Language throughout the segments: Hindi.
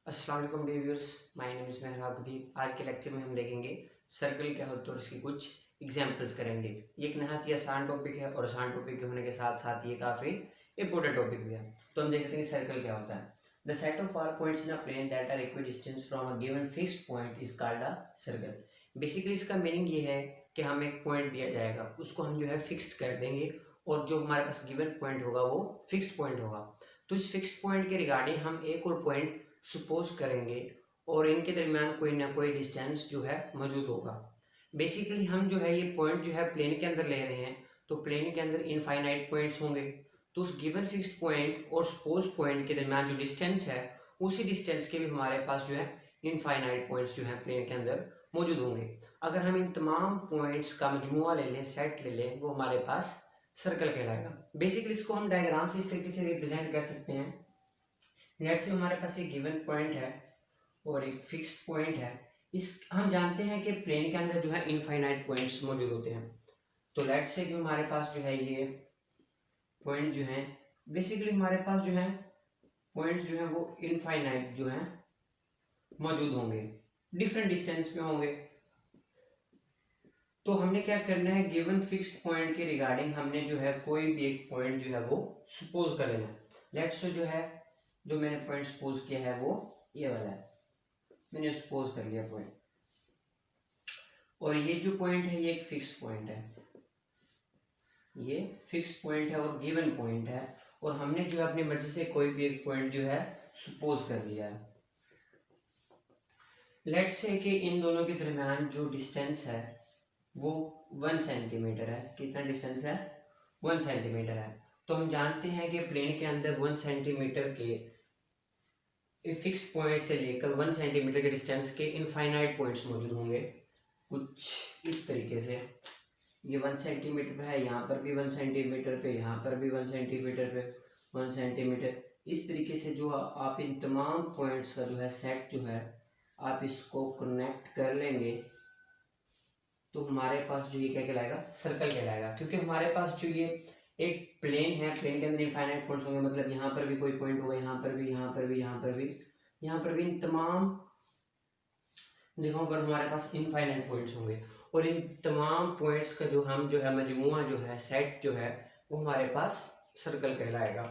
अस्सलाम वालेकुम dear viewers, my name is Mehrab Ghadir. आज के लेक्चर में हम देखेंगे सर्कल क्या होता है और इसकी कुछ एग्जांपल्स करेंगे। ये एक नहायत ही आसान टॉपिक है और आसान टॉपिक के होने के साथ साथ ये काफ़ी इंपॉर्टेंट टॉपिक भी है। तो हम देखते हैं कि सर्कल क्या होता है। The set of all points in a plane that are equidistant from a given fixed point is called a circle. Basically इसका मीनिंग ये है कि हमें एक पॉइंट दिया जाएगा, उसको हम जो है फिक्स्ड कर देंगे और जो हमारे पास गिवन पॉइंट होगा वो फिक्स्ड पॉइंट होगा। तो इस फिक्स्ड पॉइंट के रिगार्डिंग हम एक और पॉइंट सपोज करेंगे और इनके दरमियान कोई ना कोई डिस्टेंस जो है मौजूद होगा। बेसिकली हम जो है ये पॉइंट जो है प्लेन के अंदर ले रहे हैं, तो प्लेन के अंदर इनफाइनाइट पॉइंट्स होंगे। तो उस गिवन फिक्स्ड पॉइंट और सपोज पॉइंट के दरमियान जो डिस्टेंस है, उसी डिस्टेंस के भी हमारे पास जो है इनफाइनाइट पॉइंट्स जो है प्लेन के अंदर मौजूद होंगे। अगर हम इन तमाम पॉइंट्स का मजमुआ ले लें, सेट ले लें, वो हमारे पास सर्कल कहलाएगा। बेसिकली इसको हम डायग्राम से इस तरीके से रिप्रेजेंट कर सकते हैं। लेट्स से हमारे पास एक गिवन पॉइंट है और एक फिक्स्ड पॉइंट है। इस हम जानते हैं कि प्लेन के अंदर जो है इनफाइनाइट पॉइंट्स मौजूद होते हैं। तो लेट्स से कि हमारे पास जो है ये पॉइंट जो है, बेसिकली हमारे पास जो है पॉइंट्स जो है वो इनफाइनाइट जो है मौजूद होंगे, डिफरेंट डिस्टेंस पे होंगे। तो हमने क्या करना है, गिवन फिक्स्ड पॉइंट के रिगार्डिंग हमने जो है कोई भी एक पॉइंट जो है वो सपोज कर लेना। लेट्स से जो है जो मैंने पॉइंट सपोज किया है वो ये वाला है, मैंने सपोज कर लिया पॉइंट। और ये जो पॉइंट है ये एक फिक्स्ड पॉइंट है, ये फिक्स्ड पॉइंट है और गिवन पॉइंट है। और हमने जो है अपनी मर्जी से कोई भी एक पॉइंट जो है सपोज कर लिया है। लेट्स से कि इन दोनों के दरमियान जो डिस्टेंस है वो 1 सेंटीमीटर है। कितना डिस्टेंस है? 1 सेंटीमीटर है। तो हम जानते हैं कि प्लेन के अंदर 1 सेंटीमीटर के फिक्स्ड पॉइंट से लेकर 1 सेंटीमीटर के डिस्टेंस के इनफाइनाइट पॉइंट्स मौजूद होंगे, कुछ इस तरीके से। ये 1 सेंटीमीटर पे है, यहाँ पर भी 1 सेंटीमीटर पे, यहाँ पर भी 1 सेंटीमीटर पे 1 सेंटीमीटर। इस तरीके से जो आप इन तमाम पॉइंट्स का जो है सेट जो है आप इसको कनेक्ट कर लेंगे तो हमारे पास जो ये क्या कहलाएगा, सर्कल कहलाएगा। क्योंकि हमारे पास जो ये एक प्लेन है, प्लेन के अंदर इनफाइनाइट पॉइंट्स होंगे, मतलब यहाँ पर भी कोई पॉइंट होगा, यहाँ पर भी, यहाँ पर भी, यहाँ पर भी, यहाँ पर भी, इन तमाम जगहों पर हमारे पास इनफाइनाइट पॉइंट्स होंगे। और इन तमाम पॉइंट्स का जो हम जो है मजमुआ जो है, सेट जो है, वो हमारे पास सर्कल कहलाएगा।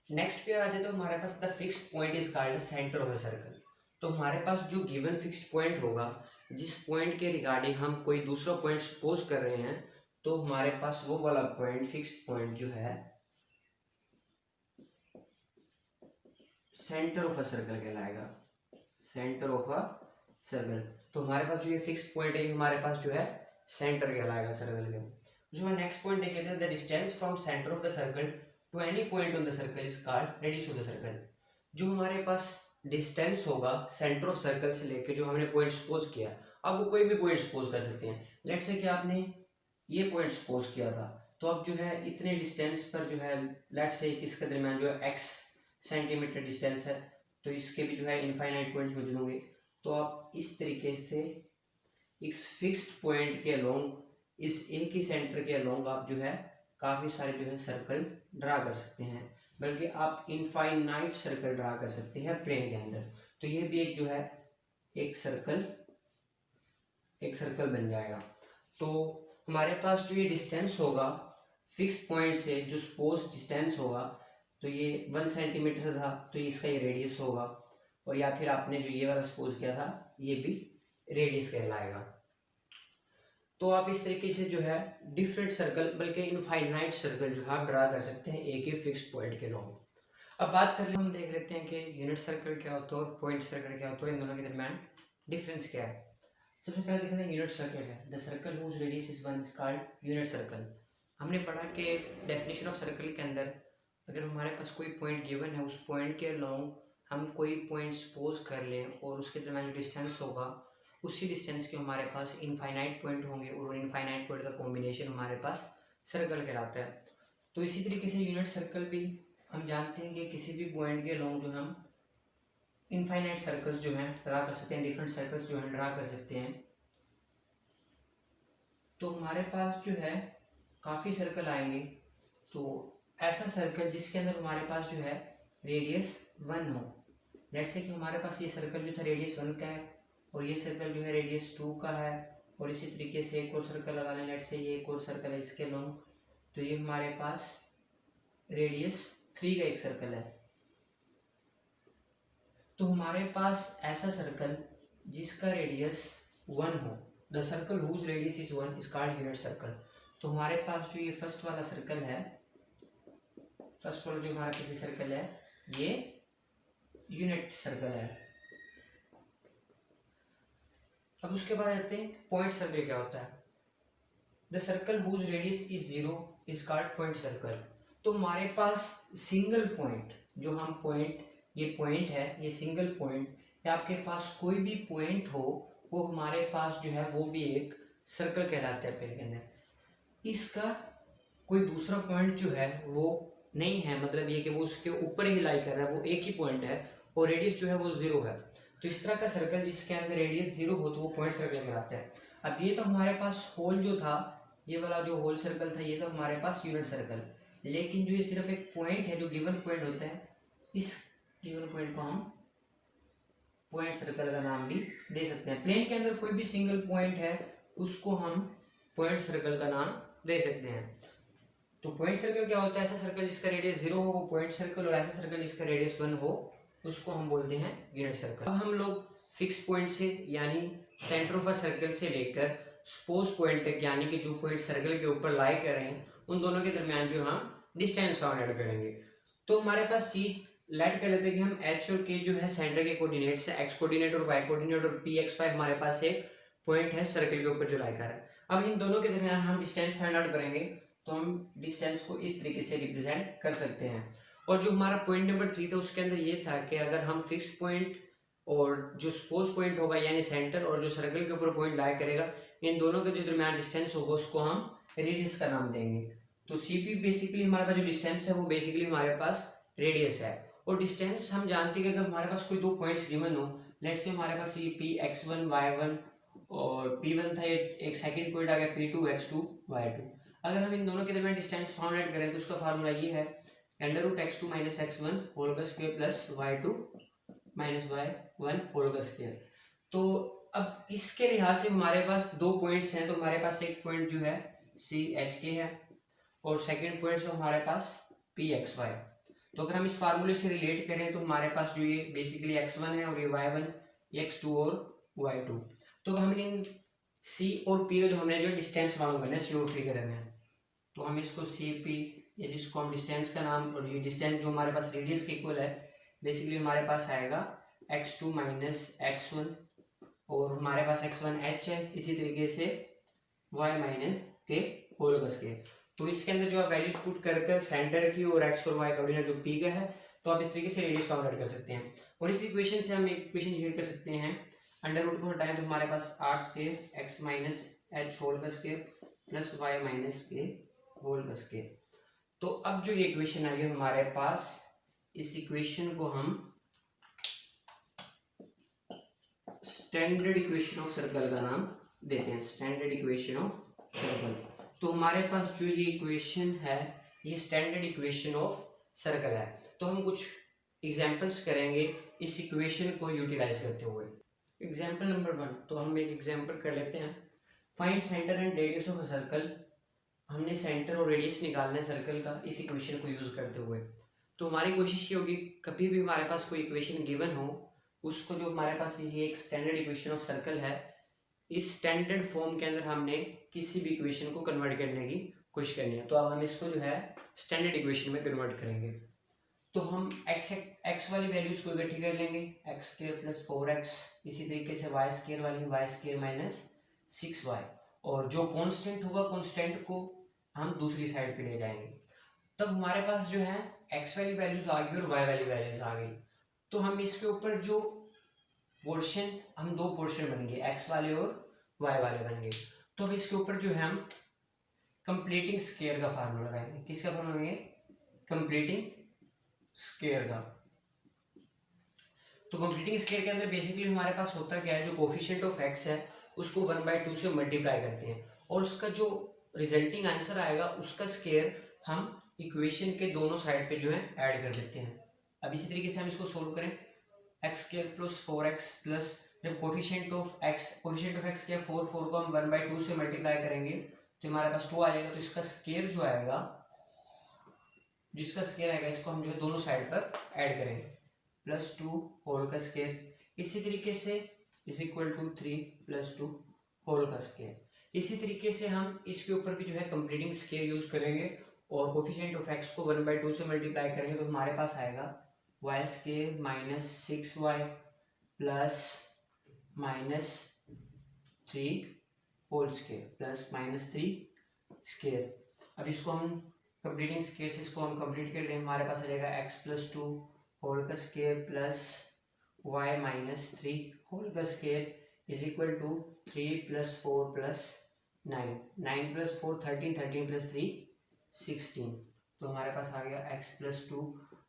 नेक्स्ट पे आ जाए तो हमारे पास the fixed point is called centre of a circle. तो हमारे पास जो गिवन फिक्स्ड पॉइंट होगा, जिस पॉइंट के रिगार्डिंग हम कोई दूसरा पॉइंट सपोज कर रहे हैं, तो हमारे पास वो वाला पॉइंट, फिक्स्ड पॉइंट जो है, सेंटर ऑफ अ सर्कल कहलाएगा। Centre of a circle. तो हमारे पास जो ये फिक्स्ड पॉइंट है, हमारे पास जो है सेंटर कहलाएगा सर्कल के। जो है नेक्स्ट पॉइंट देख लेते हैं। The distance from centre of the circle to any point on the circle is called radius of the circle. जो हमारे पास डिस्टेंस होगा सेंटर ऑफ सर्कल से लेकर जो हमने पॉइंट सपोज किया, अब वो कोई भी पॉइंट सपोज कर सकते हैं। लेट्स से कि आपने ये पॉइंट सपोज किया था, तो अब जो है इतने डिस्टेंस पर जो है, लेट्स से इसके दरमियान जो है x सेंटीमीटर डिस्टेंस है, तो इसके भी जो है इनफाइनाइट पॉइंट्स मौजूद होंगे। तो आप इस तरीके से इस फिक्स्ड पॉइंट के अलोंग, इस एक ही सेंटर के अलोंग आप जो है काफ़ी सारे जो है सर्कल ड्रा कर सकते हैं, बल्कि आप इनफाइनाइट सर्कल ड्रा कर सकते हैं प्लेन के अंदर। तो ये भी एक जो है एक सर्कल बन जाएगा। तो हमारे पास जो ये डिस्टेंस होगा फिक्स्ड पॉइंट से, जो सपोज डिस्टेंस होगा, तो ये 1 सेंटीमीटर था, तो इसका ये रेडियस होगा। और या फिर आपने जो ये वाला सपोज किया था, ये भी रेडियस कहलाएगा। तो आप इस तरीके से जो है डिफरेंट सर्कल, बल्कि इनफाइनाइट सर्कल जो है आप ड्रा कर सकते हैं एक ही फिक्स्ड पॉइंट के लोग। अब बात कर ले, हम देख लेते हैं कि यूनिट सर्कल क्या होता है और पॉइंट सर्कल क्या होता है, इन दोनों के दरमियान डिफरेंस क्या है। सबसे पहले देखते हैं यूनिट सर्कल है। The circle whose radius is 1 is called unit circle. हमने पढ़ा कि डेफिनेशन ऑफ सर्कल के अंदर अगर हमारे पास कोई पॉइंट गिवन है, उस पॉइंट के अलोंग हम कोई पॉइंट सपोज कर लें और उसके दरमियान जो डिस्टेंस होगा, उसी डिस्टेंस के हमारे पास इनफाइनाइट पॉइंट होंगे और इनफाइनाइट पॉइंट का कॉम्बिनेशन हमारे पास सर्कल कहलाता है। तो इसी तरीके से यूनिट सर्कल भी हम जानते हैं कि किसी भी पॉइंट के अलोंग जो हम इनफाइनाइट सर्कल्स जो हैं ड्रा कर सकते हैं, डिफरेंट सर्कल्स जो हैं ड्रा कर सकते हैं। तो हमारे पास जो है काफ़ी सर्कल आएंगे। तो ऐसा सर्कल जिसके अंदर हमारे पास जो है रेडियस 1 हो, लेट्स से कि हमारे पास ये सर्कल जो था रेडियस 1 का है और ये सर्कल जो है रेडियस 2 का है, और इसी तरीके से एक और सर्कल लगा लें, लेट्स से ये एक और सर्कल है इसके लॉन्ग, तो ये हमारे पास रेडियस 3 का एक सर्कल है। तो हमारे पास ऐसा सर्कल जिसका रेडियस 1 हो, the circle whose radius is 1 is called unit circle. तो हमारे पास जो ये फर्स्ट वाला सर्कल है, फर्स्ट वाला जो हमारा किसी सर्कल है, ये यूनिट सर्कल है। अब उसके बाद आते हैं पॉइंट सर्कल क्या होता है। The circle whose radius is 0 is called point circle. तो हमारे पास सिंगल पॉइंट, जो हम पॉइंट, ये पॉइंट है, ये सिंगल पॉइंट, या आपके पास कोई भी पॉइंट हो, वो हमारे पास जो है वो भी एक सर्कल कहलाता है पेन के अंदर। इसका कोई दूसरा पॉइंट जो है वो नहीं है, मतलब ये कि वो उसके ऊपर ही लाई कर रहा है, वो एक ही पॉइंट है और रेडियस जो है वो 0 है। तो इस तरह का सर्कल जिसके अंदर रेडियस 0 हो तो वो पॉइंट सर्कल कहलाता है। अब ये तो हमारे पास होल जो था, ये वाला जो होल सर्कल था, ये तो हमारे पास यूनिट सर्कल, लेकिन जो ये सिर्फ एक पॉइंट है, जो गिवन पॉइंट होता है, इस गिवन पॉइंट को हम पॉइंट सर्कल का नाम भी दे सकते हैं। प्लेन के अंदर कोई भी सिंगल पॉइंट है उसको हम पॉइंट सर्कल का नाम दे सकते हैं। तो पॉइंट सर्कल क्या होता है? ऐसा सर्कल जिसका रेडियस 0 हो वो पॉइंट सर्कल, और ऐसा सर्कल जिसका रेडियस 1 हो उसको हम बोलते हैं यूनिट सर्कल। अब हम लोग फिक्स पॉइंट से यानी सेंटर ऑफ अ सर्कल से लेकर सपोज पॉइंट तक, यानी कि जो पॉइंट सर्कल के ऊपर लाई कर रहे हैं, उन दोनों के दरमियान जो हम डिस्टेंस फाउंड ऐड करेंगे। तो हमारे पास सी लेट कर लेते हैं कि हम एच और के जो है सेंटर के कोऑर्डिनेट्स है, एक्स कोऑर्डिनेट और वाई कोऑर्डिनेट, और पी एक्स वाई हमारे पास एक पॉइंट है सर्कल के ऊपर जो लाई कर रहा है। अब इन दोनों के दरमियान हम डिस्टेंस फाइंड आउट करेंगे, तो हम डिस्टेंस को इस तरीके से रिप्रेजेंट कर सकते हैं। और जो हमारा पॉइंट नंबर 3 था उसके अंदर ये था कि अगर हम फिक्स पॉइंट और जो सपोज पॉइंट होगा यानी सेंटर, और जो सर्कल के ऊपर पॉइंट लाई करेगा, इन दोनों के जो दरमियान डिस्टेंस होगा उसको हम रेडियस का नाम देंगे। तो सीपी बेसिकली हमारे पास जो डिस्टेंस है वो बेसिकली हमारे पास रेडियस है। और डिस्टेंस हम जानते हैं कि अगर हमारे पास कोई दो पॉइंट्स गिवन हो, लेट्स से हमारे पास ये पी x1 y1 और p1 था, एक सेकंड पॉइंट आ गया p2 x2 y2। अगर हम इन दोनों के दरमियान डिस्टेंस फाउंड आउट करें तो उसका फार्मूला ये है √x2 - x1 होल का square plus y2 - y1 whole का स्क्वायर। तो अब इसके लिहाज से हमारे पास दो पॉइंट्स हैं, तो हमारे पास एक पॉइंट जो है सी एच के है और सेकंड पॉइंट जो हमारे पास पी एक्स वाई। तो अगर हम इस फार्मूले से रिलेट करें तो हमारे पास जो ये बेसिकली x1 है और ये y1, x2 और y2। तो हम इन c और p का जो हमने जो डिस्टेंस मालूम करना है c और p के दरमियान, तो हम इसको cp या जिसको हम डिस्टेंस का नाम, और ये डिस्टेंस जो हमारे पास रेडियस के इक्वल है, बेसिकली हमारे पास आएगा x2 - x1, और हमारे पास x1 h है, इसी तरीके से y - के होल का स्क्वायर। तो इसके अंदर जो आप वैल्यूज पुट कर सेंटर की और एक्स और वाई कोऑर्डिनेट जो पी का है, तो आप इस तरीके से रेडियस फाउंड आउट कर सकते हैं। और इस इक्वेशन से हम एक इक्वेशन जनरेट कर सकते हैं, अंडर रूट को हटाएं तो हमारे पास r square x minus h whole का square plus y minus k whole का स्क्वायर। तो अब जो ये इक्वेशन आई है हमारे पास, इस इक्वेशन को हम स्टैंडर्ड इक्वेशन ऑफ सर्कल का नाम देते हैं, स्टैंडर्ड इक्वेशन ऑफ सर्कल। तो हमारे पास जो ये इक्वेशन है ये स्टैंडर्ड इक्वेशन ऑफ सर्कल है। तो हम कुछ एग्जांपल्स करेंगे इस इक्वेशन को यूटिलाइज करते हुए। एग्जांपल नंबर 1, तो हम एक एग्जांपल कर लेते हैं। Find centre and radius of a circle. हमने सेंटर और रेडियस निकालना है सर्कल का इस इक्वेशन को यूज करते हुए। तो हमारी कोशिश ये होगी कभी भी हमारे पास कोई इक्वेशन गिवन हो, उसको जो हमारे पास ये एक स्टैंडर्ड इक्वेशन ऑफ सर्कल है, इस स्टैंडर्ड फॉर्म के अंदर हमने किसी भी इक्वेशन को कन्वर्ट करने की कोशिश करनी है। तो अब हम इसको जो है स्टैंडर्ड इक्वेशन में कन्वर्ट करेंगे। तो हम एक्स वाली वैल्यूज को इकट्ठी कर लेंगे, एक्स स्क्वायर प्लस 4x, इसी तरीके से वाई स्क्वायर वाली वाई स्क्वायर माइनस 6y, और जो कांस्टेंट होगा कांस्टेंट को हम दूसरी साइड पे ले जाएंगे। तब हमारे पास जो है एक्स वाली वैल्यूज आ गई और वाई वाली वैल्यूज आ गई। तो हम इसके ऊपर जो पोर्शन, हम दो पोर्शन बन गए, एक्स वाले और वाई वाले बन गए। तो अब इसके ऊपर जो है हम कंप्लीटिंग स्क्वायर का फार्मूला लगाएंगे। किसका फार्मूला लगाएंगे? कंप्लीटिंग स्क्वायर का। तो कंप्लीटिंग स्क्वायर के अंदर बेसिकली हमारे पास होता क्या है, जो कोफिशिएंट ऑफ एक्स है उसको 1/2 से मल्टीप्लाई करते हैं, और उसका जो रिजल्टिंग आंसर आएगा उसका स्क्वायर हम इक्वेशन के दोनों साइड पे जो है ऐड कर देते हैं। अब इसी तरीके से हम इसको सोल्व करें, x square plus 4x plus, जब कोफिशिएंट ऑफ एक्स क्या 4 को हम 1/2 से मल्टीप्लाई करेंगे तो हमारे पास 2 आ जाएगा। तो इसका स्क्वायर जो आएगा, जिसका स्क्वायर आएगा इसको हम जो है दोनों साइड पर ऐड करेंगे, +2 होल का स्क्वायर। इसी तरीके से इज इक्वल टू 3 + 2 होल का स्क्वायर। इसी तरीके से हम इसके ऊपर भी जो है कंप्लीटिंग स्क्वायर यूज करेंगे और कोफिशिएंट ऑफ एक्स को 1/2 से मल्टीप्लाई करेंगे तो हमारे पास आएगा y square -6y plus -3 whole square plus -3 square. अब इसको हम कंप्लीटिंग स्क्वायर से इसको हम कंप्लीट कर लें, हमारे पास आ जाएगा x + 2 होल का स्क्वायर प्लस y -3 होल का स्क्वायर इज इक्वल टू 3 + 4 + 9, 9 + 4 13, 13 + 3 16। तो हमारे पास आ गया x + 2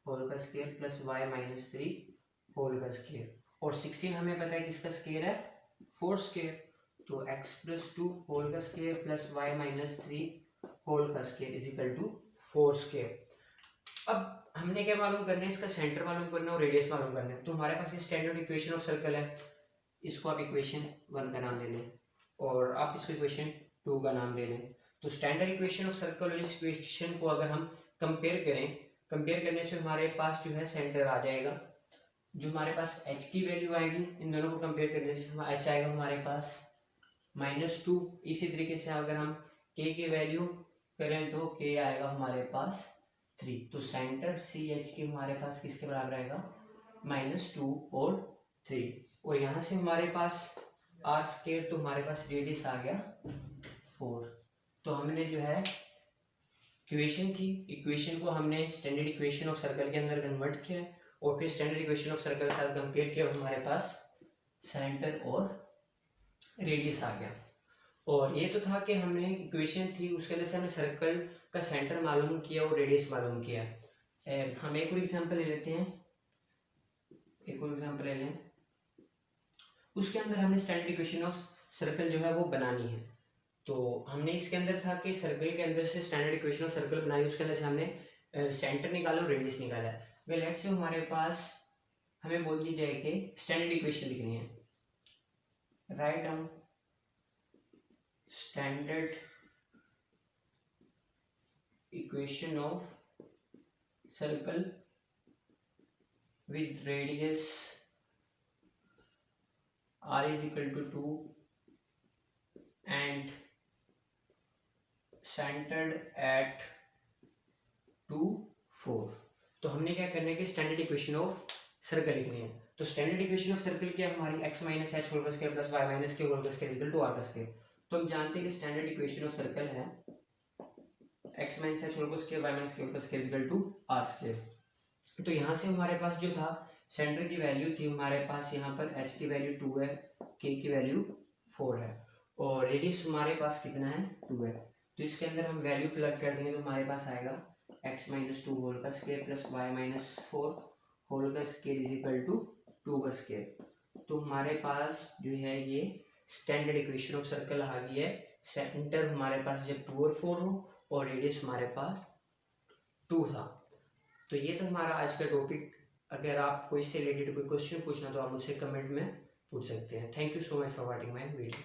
होल का स्क्वायर प्लस y -3 होल का स्क्वायर। और 16 हमें पता है किसका स्क्वायर है, 4 स्क्वायर। तो x + 2 होल का स्क्वायर प्लस y -3 होल का square is equal to 4 square. अब हमने क्या मालूम करना है, इसका सेंटर मालूम करना है और रेडियस मालूम करना है। तो हमारे पास ये स्टैंडर्ड इक्वेशन ऑफ सर्कल है, इसको आप इक्वेशन 1 का नाम दे लें और आप इसको इक्वेशन 2 का नाम दे लें। तो स्टैंडर्ड इक्वेशन ऑफ सर्कल और इस इक्वेशन को अगर हम कंपेयर करें, कंपेयर करने से हमारे पास जो है सेंटर आ जाएगा। जो हमारे पास h की वैल्यू आएगी, इन दोनों को कंपेयर करने से h आएगा हमारे पास -2। इसी तरीके से अगर हम k की वैल्यू करें तो k आएगा हमारे पास 3। तो सेंटर CH की हमारे पास किसके बराबर आएगा, -2 और 3। और यहाँ से हमारे पास r स्क्वायर, तो हमारे पास रेडियस आ गया 4। तो हमने जो है इक्वेशन थी, इक्वेशन को हमने स्टैंडर्ड इक्वेशन ऑफ सर्कल के अंदर कन्वर्ट किया और फिर स्टैंडर्ड इक्वेशन ऑफ सर्कल के साथ कंपेयर किया और हमारे पास सेंटर और रेडियस आ गया। और ये तो था कि हमने इक्वेशन थी उसके अंदर से हमने सर्कल का सेंटर मालूम किया और रेडियस मालूम किया। हम एक और एग्जांपल ले लेते हैं, एक और एग्जांपल ले लें। उसके अंदर हमने स्टैंडर्ड इक्वेशन ऑफ सर्कल जो है वो बनानी है। तो हमने इसके अंदर था कि सर्कल के अंदर से स्टैंडर्ड इक्वेशन ऑफ सर्कल बनाई, उसके अंदर से हमने सेंटर निकाला और रेडियस निकाला। अगर लेट्स से हमारे पास हमें बोल दी जाए कि स्टैंडर्ड इक्वेशन लिखनी है, write down standard equation of circle with radius r is equal to 2 and centered at 2 4। तो हमने क्या करना है कि स्टैंडर्ड इक्वेशन ऑफ सर्कल लिखनी है। तो स्टैंडर्ड इक्वेशन ऑफ सर्कल क्या है हमारी, x - h होल का square plus y - k whole का स्क्वायर इक्वल टू r का स्क्वायर। तो हम जानते हैं कि स्टैंडर्ड इक्वेशन ऑफ सर्कल है x - h होल का स्क्वायर y - k होल का square equal to r square. तो यहाँ से हमारे पास जो था सेंटर की वैल्यू थी हमारे पास यहाँ पर h की वैल्यू 2 है, k की वैल्यू 4 है और रेडियस हमारे पास कितना है 2 है। तो इसके अंदर हम वैल्यू प्लग कर देंगे तो हमारे पास आएगा x - 2 होल का स्क्वायर प्लस y - 4 होल का स्क्वायर इज इक्वल टू 2 का स्क्वायर। तो हमारे पास जो है ये स्टैंडर्ड इक्वेशन ऑफ सर्कल आ गई है। सेंटर हमारे पास जब 2 और 4 हो और रेडियस हमारे पास 2 था। तो ये तो हमारा आज का टॉपिक। अगर आपको इससे रिलेटेड कोई क्वेश्चन पूछना तो आप मुझसे कमेंट में पूछ सकते हैं। Thank you so much for watching my video.